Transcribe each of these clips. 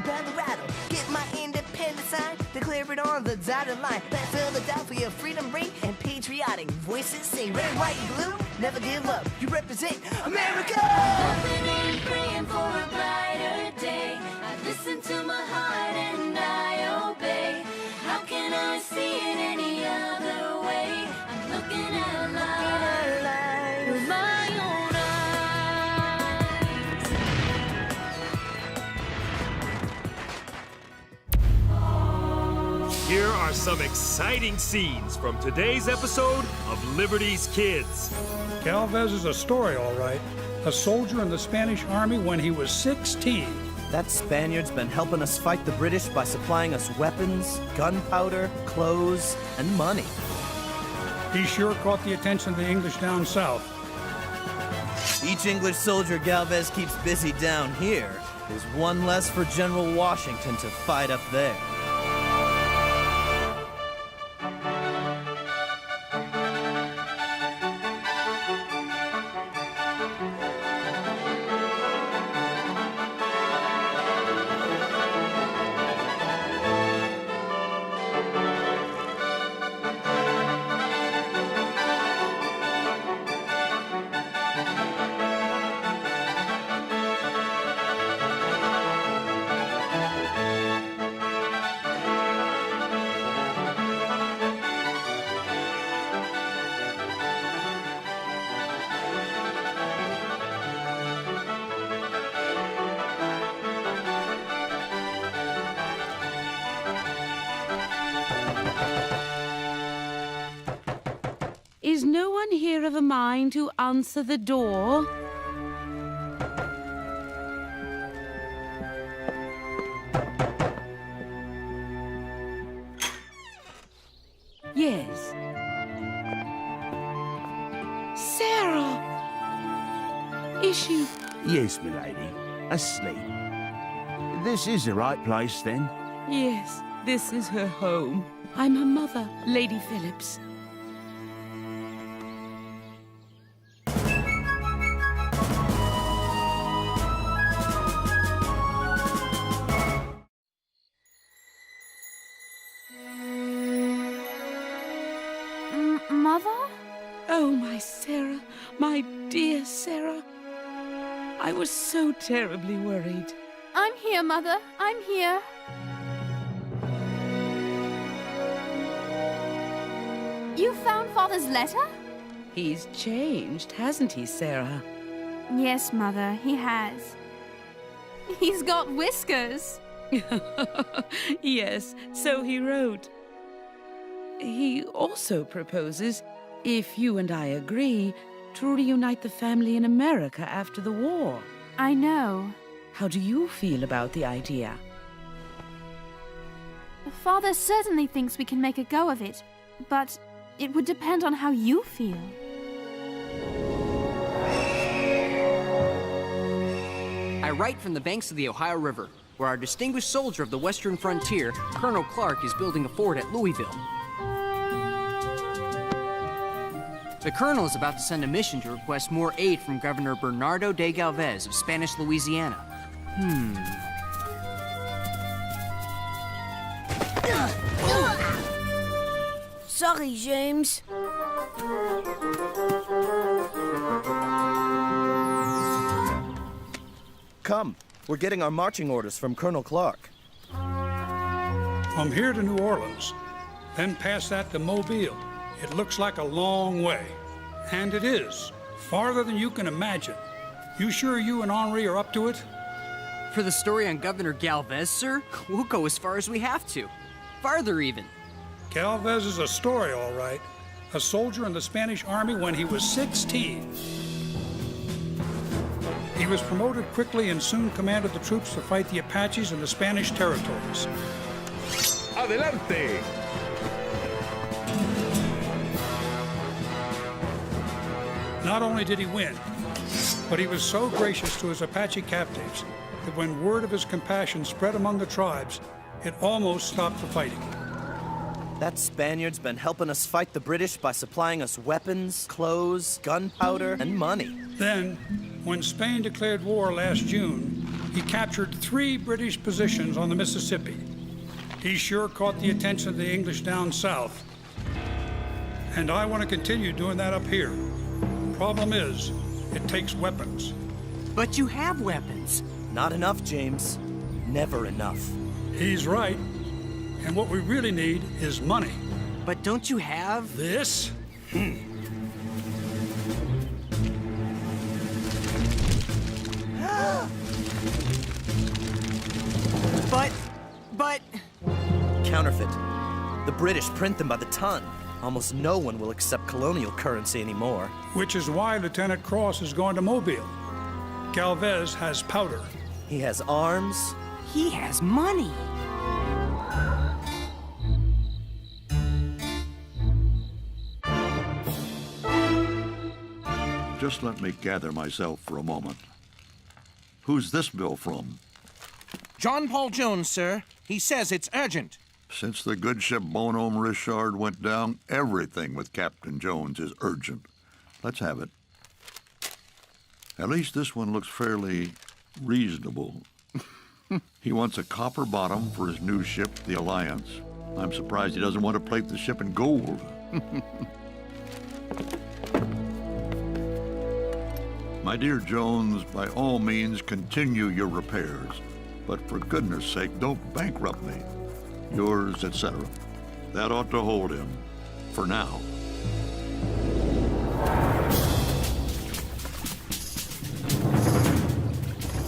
battle rattle. Get my independence sign, declare it on the dotted line. Let Philadelphia freedom ring and patriotic voices sing. Red, white, blue, never give up. You represent America. Hoping and praying for a brighter day. I listen to my heart and I obey. How can I see it any other way? I'm looking at life with my own eyes. Here are some exciting scenes from today's episode of Liberty's Kids. Galves is a story, all right. A soldier in the Spanish Army when he was 16. That Spaniard's been helping us fight the British by supplying us weapons, gunpowder, clothes, and money. He sure caught the attention of the English down south. Each English soldier Galves keeps busy down here is one less for General Washington to fight up there. Is no one here of a mind to answer the door? Yes. Sarah! Is she? Yes, milady. Asleep. This is the right place, then? Yes, this is her home. I'm her mother, Lady Phillips. Mother? Oh, my Sarah, my dear Sarah. I was so terribly worried. I'm here, Mother. I'm here. You found Father's letter? He's changed, hasn't he, Sarah? Yes, Mother, he has. He's got whiskers. Yes, so he wrote. He also proposes, if you and I agree, to reunite the family in America after the war. I know. How do you feel about the idea? Father certainly thinks we can make a go of it, but it would depend on how you feel. I write from the banks of the Ohio River, where our distinguished soldier of the western frontier, Colonel Clark, is building a fort at Louisville. The Colonel is about to send a mission to request more aid from Governor Bernardo de Galves of Spanish Louisiana. Sorry, James. Come, we're getting our marching orders from Colonel Clark. From here to New Orleans, then past that to Mobile. It looks like a long way. And it is. Farther than you can imagine. You sure you and Henri are up to it? For the story on Governor Galves, sir, we'll go as far as we have to. Farther, even. Galves is a story, all right. A soldier in the Spanish Army when he was 16. He was promoted quickly and soon commanded the troops to fight the Apaches in the Spanish territories. Adelante! Not only did he win, but he was so gracious to his Apache captives that when word of his compassion spread among the tribes, it almost stopped the fighting. That Spaniard's been helping us fight the British by supplying us weapons, clothes, gunpowder, and money. Then, when Spain declared war last June, He captured 3 British positions on the Mississippi. He sure caught the attention of the English down south. And I want to continue doing that up here. Problem is, it takes weapons. But you have weapons. Not enough, James. Never enough. He's right. And what we really need is money. But don't you have... This? But... Counterfeit. The British print them by the ton. Almost no one will accept colonial currency anymore. Which is why Lieutenant Cross is going to Mobile. Galves has powder. He has arms. He has money. Just let me gather myself for a moment. Who's this bill from? John Paul Jones, sir. He says it's urgent. Since the good ship Bonhomme Richard went down, everything with Captain Jones is urgent. Let's have it. At least this one looks fairly reasonable. He wants a copper bottom for his new ship, the Alliance. I'm surprised he doesn't want to plate the ship in gold. My dear Jones, by all means, continue your repairs. But for goodness sake, don't bankrupt me. Yours, etc. That ought to hold him. For now.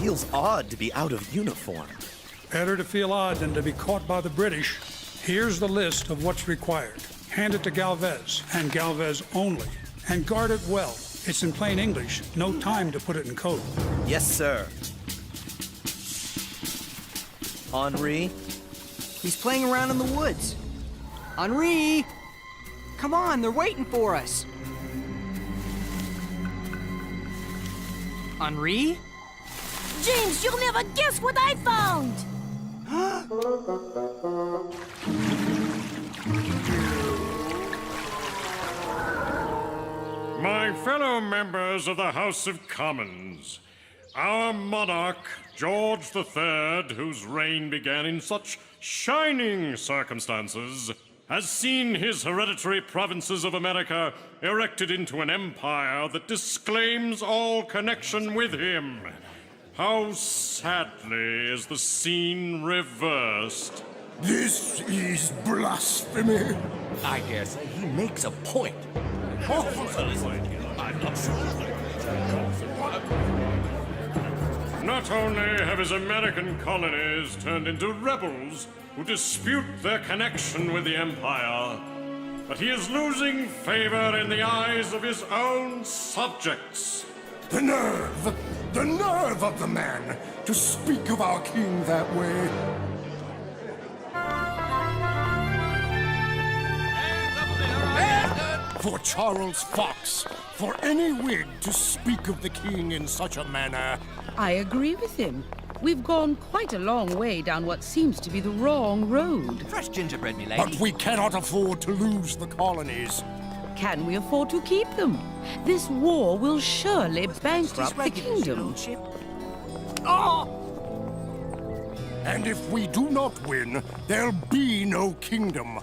Feels odd to be out of uniform. Better to feel odd than to be caught by the British. Here's the list of what's required. Hand it to Galves, and Galves only. And guard it well. It's in plain English. No time to put it in code. Yes, sir. Henri? He's playing around in the woods. Henri! Come on, they're waiting for us. Henri? James, you'll never guess what I found! My fellow members of the House of Commons, our monarch, George III, whose reign began in such shining circumstances, has seen his hereditary provinces of America erected into an empire that disclaims all connection with him. How sadly is the scene reversed. This is blasphemy. I dare say he makes a point. I'm not sure. Not only have his American colonies turned into rebels who dispute their connection with the Empire, but he is losing favor in the eyes of his own subjects. The nerve of the man to speak of our king that way. For Charles Fox, for any Whig to speak of the king in such a manner. I agree with him. We've gone quite a long way down what seems to be the wrong road. Fresh gingerbread, me lady. But we cannot afford to lose the colonies. Can we afford to keep them? This war will surely bankrupt the kingdom. And if we do not win, there'll be no kingdom.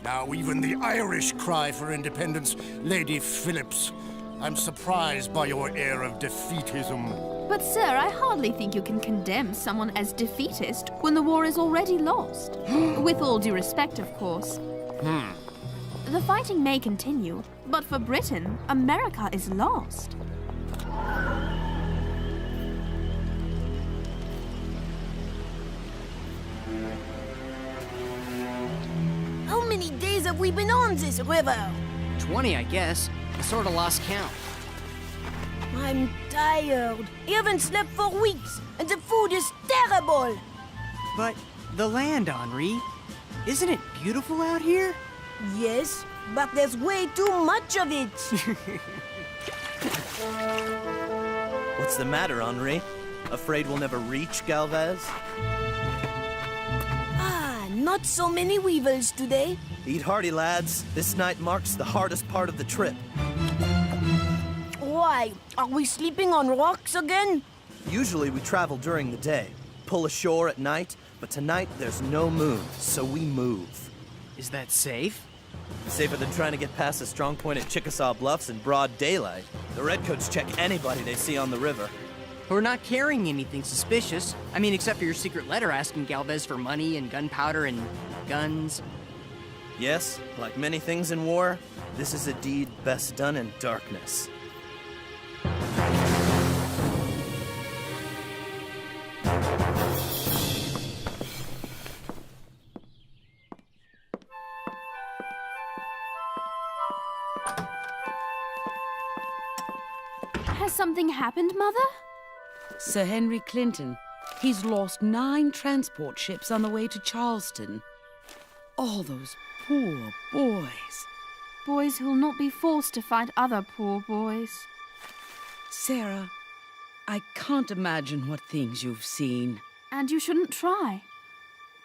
Now even the Irish cry for independence, Lady Phillips. I'm surprised by your air of defeatism. But, sir, I hardly think you can condemn someone as defeatist when the war is already lost. With all due respect, of course. The fighting may continue, but for Britain, America is lost. How many days have we been on this river? 20, I guess. I sort of lost count. I'm tired. I haven't slept for weeks, and the food is terrible. But the land, Henri, isn't it beautiful out here? Yes, but there's way too much of it. What's the matter, Henri? Afraid we'll never reach Galves? Not so many weevils today. Eat hearty, lads. This night marks the hardest part of the trip. Why? Are we sleeping on rocks again? Usually we travel during the day, pull ashore at night, but tonight there's no moon, so we move. Is that safe? Safer than trying to get past the strong point at Chickasaw Bluffs in broad daylight. The redcoats check anybody they see on the river. We're not carrying anything suspicious. I mean, except for your secret letter asking Galves for money and gunpowder and guns. Yes, like many things in war, this is a deed best done in darkness. Has something happened, Mother? Sir Henry Clinton. He's lost 9 transport ships on the way to Charleston. All those poor boys. Boys who'll not be forced to fight other poor boys. Sarah, I can't imagine what things you've seen. And you shouldn't try.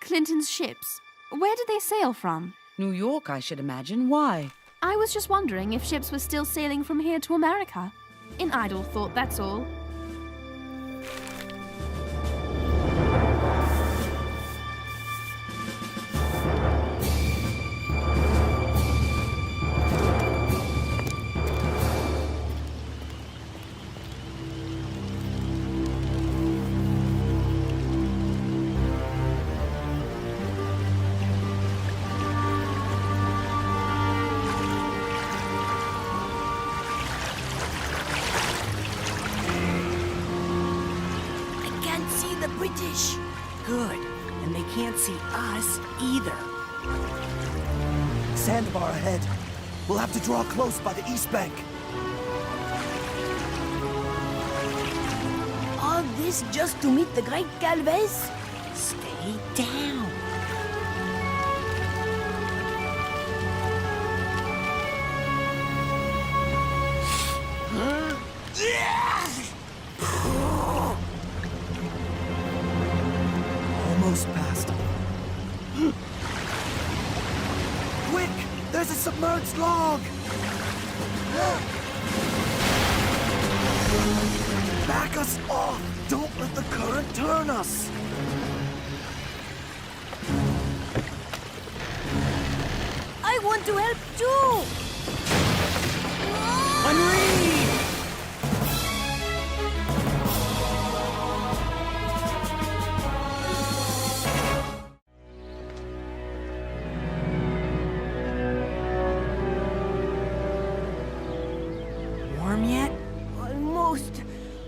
Clinton's ships. Where did they sail from? New York, I should imagine. Why? I was just wondering if ships were still sailing from here to America. An idle thought, that's all. British. Good. And they can't see us either. Sandbar ahead. We'll have to draw close by the east bank. All this just to meet the great Galves? Stay down. Almost past. Quick! There's a submerged log! Back us off! Don't let the current turn us! I want to help too! Henri! Warm yet? Almost.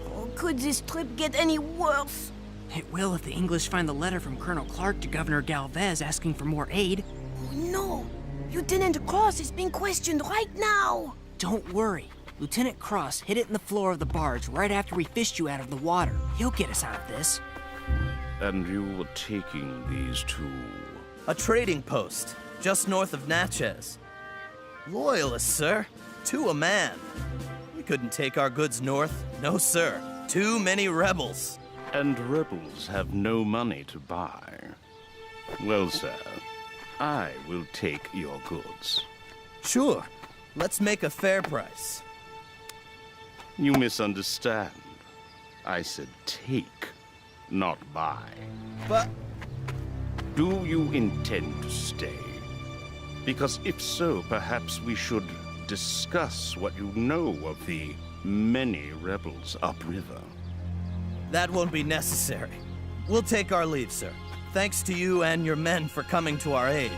Oh, could this trip get any worse? It will if the English find the letter from Colonel Clark to Governor Galves asking for more aid. Oh, no! Lieutenant Cross is being questioned right now! Don't worry. Lieutenant Cross hid it in the floor of the barge right after we fished you out of the water. He'll get us out of this. And you were taking these two? A trading post, just north of Natchez. Loyalists, sir. 2 a man. We couldn't take our goods north. No, sir. Too many rebels. And rebels have no money to buy. Well, sir, I will take your goods. Sure. Let's make a fair price. You misunderstand. I said take, not buy. But... do you intend to stay? Because if so, perhaps we should discuss what you know of the many rebels upriver. That won't be necessary. We'll take our leave, sir. Thanks to you and your men for coming to our aid.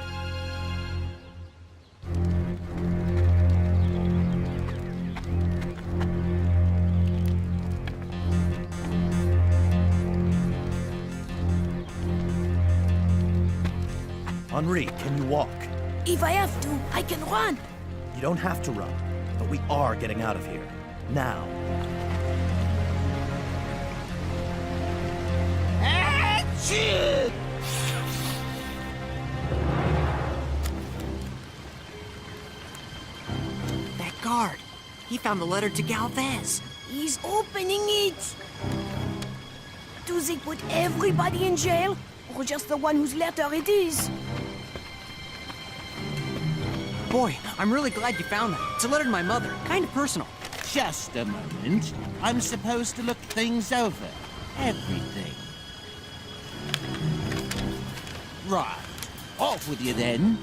Henri, can you walk? If I have to, I can run! You don't have to run, but we are getting out of here. Now. That guard. He found the letter to Galves. He's opening it! Do they put everybody in jail? Or just the one whose letter it is? Boy, I'm really glad you found that. It's a letter to my mother. Kind of personal. Just a moment. I'm supposed to look things over. everything. Right. Off with you then.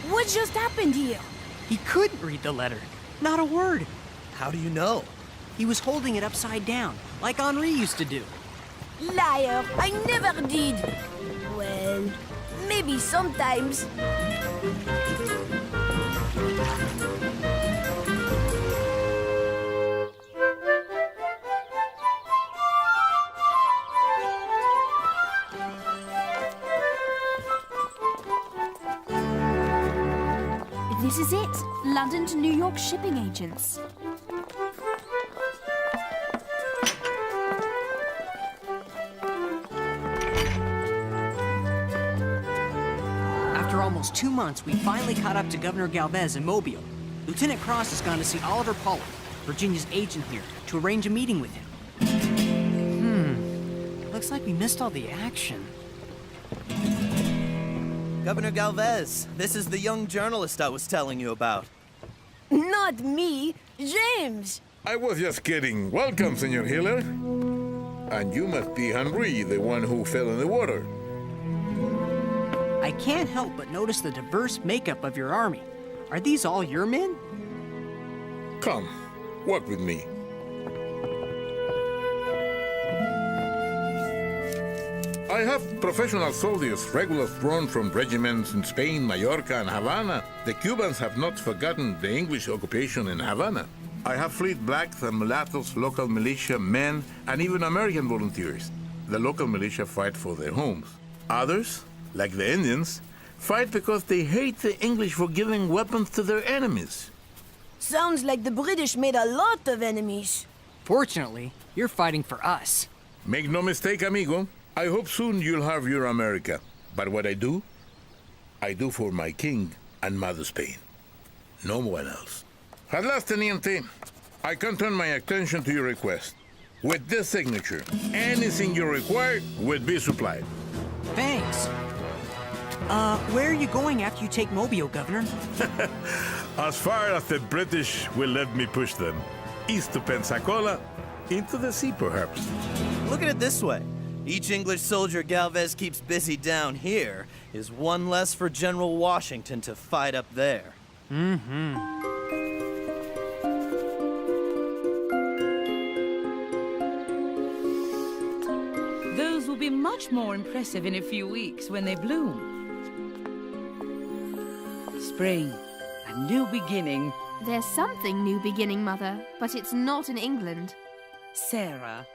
What just happened here? He couldn't read the letter. Not a word. How do you know? He was holding it upside down, like Henri used to do. Liar! I never did! Well, maybe sometimes. This is it. London to New York shipping agents. After almost 2 months, we finally caught up to Governor Galves in Mobile. Lieutenant Cross has gone to see Oliver Pollock, Virginia's agent here, to arrange a meeting with him. Looks like we missed all the action. Governor Galves, this is the young journalist I was telling you about. Not me, James! I was just kidding. Welcome, Senor Hiller. And you must be Henri, the one who fell in the water. I can't help but notice the diverse makeup of your army. Are these all your men? Come, walk with me. I have professional soldiers, regulars drawn from regiments in Spain, Mallorca, and Havana. The Cubans have not forgotten the English occupation in Havana. I have fleet blacks and mulattoes, local militia, men, and even American volunteers. The local militia fight for their homes. Others, like the Indians, fight because they hate the English for giving weapons to their enemies. Sounds like the British made a lot of enemies. Fortunately, you're fighting for us. Make no mistake, amigo. I hope soon you'll have your America. But what I do for my king and Mother Spain. No one else. At last, Teniente, I can turn my attention to your request. With this signature, anything you require would be supplied. Thanks. Where are you going after you take Mobile, Governor? As far as the British will let me push them. East to Pensacola, into the sea, perhaps. Look at it this way. Each English soldier Galves keeps busy down here is one less for General Washington to fight up there. Those will be much more impressive in a few weeks when they bloom. Spring, a new beginning. There's something new beginning, Mother, but it's not in England. Sarah.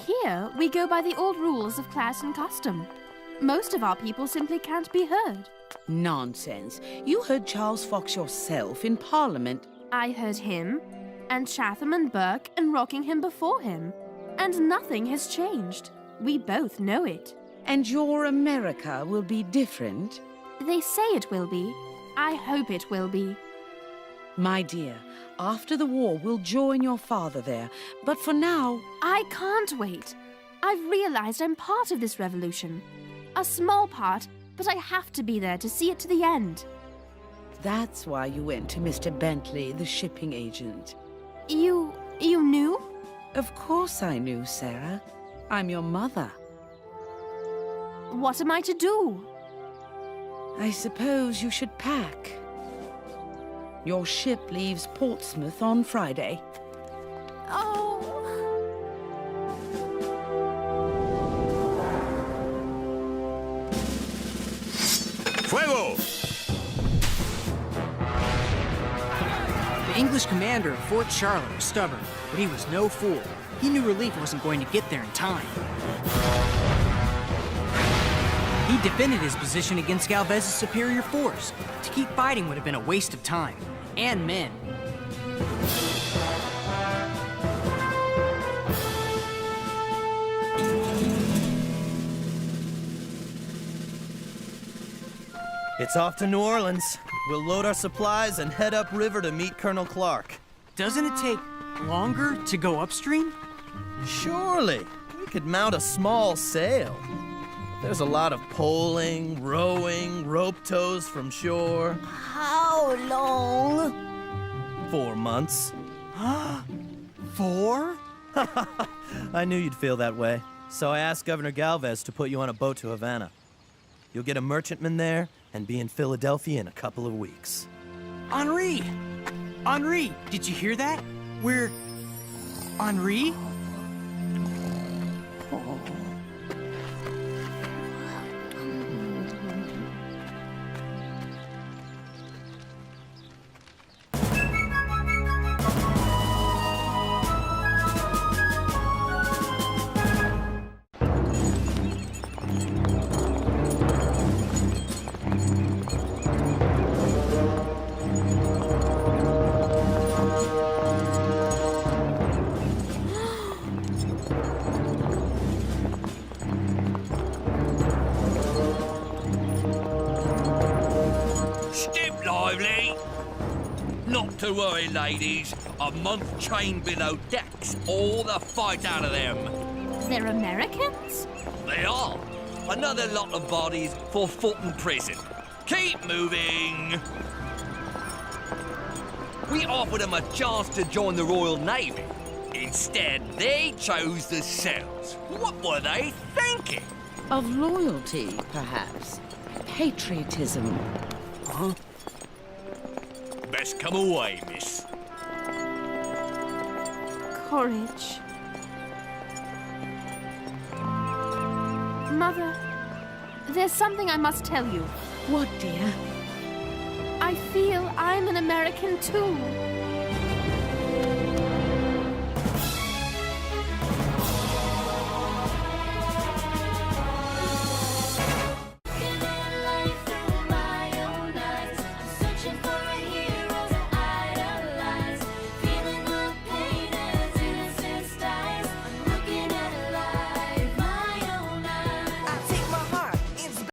Here, we go by the old rules of class and custom. Most of our people simply can't be heard. Nonsense. You heard Charles Fox yourself in Parliament. I heard him, and Chatham and Burke and Rockingham before him. And nothing has changed. We both know it. And your America will be different? They say it will be. I hope it will be. My dear, after the war, we'll join your father there. But for now... I can't wait. I've realized I'm part of this revolution. A small part, but I have to be there to see it to the end. That's why you went to Mr. Bentley, the shipping agent. You knew? Of course I knew, Sarah. I'm your mother. What am I to do? I suppose you should pack. Your ship leaves Portsmouth on Friday. Oh. Fuego! The English commander of Fort Charlotte was stubborn, but he was no fool. He knew relief wasn't going to get there in time. He defended his position against Galvez's superior force. To keep fighting would have been a waste of time and men. It's off to New Orleans. We'll load our supplies and head upriver to meet Colonel Clark. Doesn't it take longer to go upstream? Surely, we could mount a small sail. There's a lot of poling, rowing, rope tows from shore. How long? 4 months. 4? I knew you'd feel that way, so I asked Governor Galves to put you on a boat to Havana. You'll get a merchantman there and be in Philadelphia in a couple of weeks. Henri! Henri, did you hear that? We're... Henri? Not to worry, ladies. A month chained below decks, all the fight out of them. They're Americans? They are. Another lot of bodies for Fulton Prison. Keep moving. We offered them a chance to join the Royal Navy. Instead, they chose the cells. What were they thinking? Of loyalty, perhaps. Patriotism. Huh? Best come away, miss. Courage. Mother, there's something I must tell you. What, dear? I feel I'm an American too.